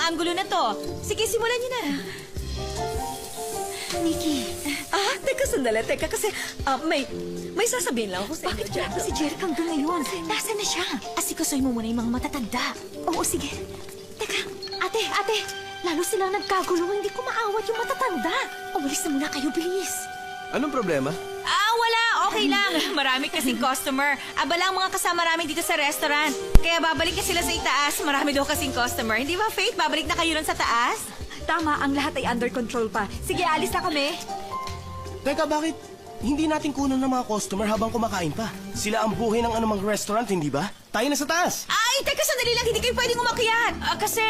anggulo na to. Sige, simulan niyo na. Nikki, Teka sandali, teka kasi may sasabihin lang ako sa inyo. bakit wala pa si Jeric hanggang ngayon? Nasaan na siya? Asikasuhin mo muna yung mga matatanda. Oo, sige. Teka, ate, lalo silang nagkagulo, hindi ko maawat yung matatanda. Umalis na muna kayo, bilis. Anong problema? Wala. Okay lang. Marami kasing customer. Abala ang mga kasama namin dito sa restaurant. Kaya babalik na sila sa itaas. Marami daw kasing customer. Hindi ba, Faith? Babalik na kayo ron sa taas? Tama, ang lahat ay under control pa. Sige, alis na kami. Teka, bakit hindi natin kunan ng mga customer habang kumakain pa? Sila ang buhay ng anumang restaurant, hindi ba? Tayo na sa taas! Ay, teka, sandali lang. Hindi kayo pwedeng umakyat. Kasi,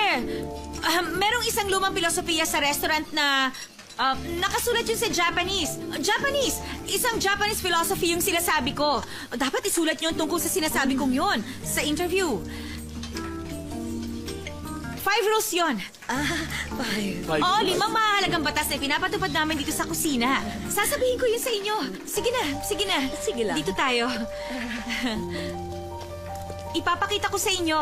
merong isang lumang filosofiya sa restaurant na nakasulat yun sa Japanese. Isang Japanese philosophy yung sinasabi ko. Dapat isulat yun tungkol sa sinasabi kong yun sa interview. 5 rules yun. Bye. Oo, 5 mahalagang batas na pinapatupad namin dito sa kusina. Sasabihin ko yun sa inyo. Sige na. Sige lang. Dito tayo. Ipapakita ko sa inyo.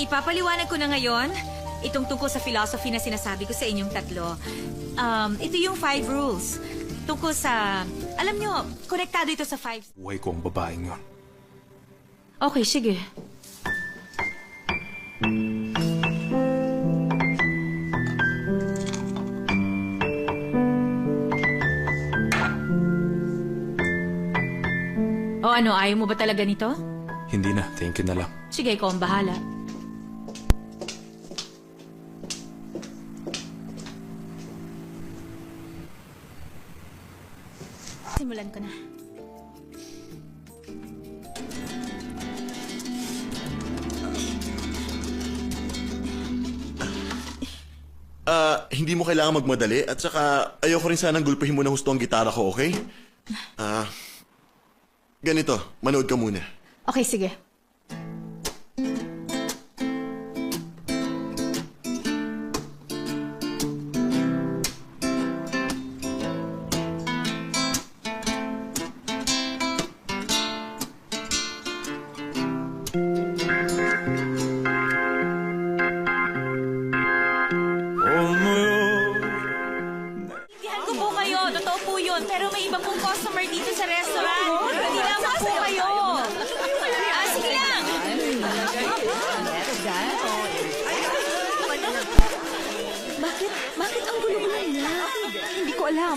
Ipapaliwanag ko na ngayon itong tungkol sa philosophy na sinasabi ko sa inyong tatlo. Ito yung 5 rules. Tungkol sa... Alam nyo, konektado ito sa 5... Buhay ko ang babaeng yon. Okay, sige. O ano, ayaw mo ba talaga nito? Hindi na, thank you na lang. Sige, ikaw ang bahala. Simulan ko na. Hindi mo kailangan magmadali at saka ayoko rin sanang gulpihin mo ng husto ang gitara ko, okay? Ganito, manood ka muna. Okay, sige. Indihan ko po kayo. Totoo po yun. Pero may iba pong customer dito sa restaurant. Hindi lamang po kayo. Sige lang. Bakit ang gulo-gulo na? Hindi ko alam.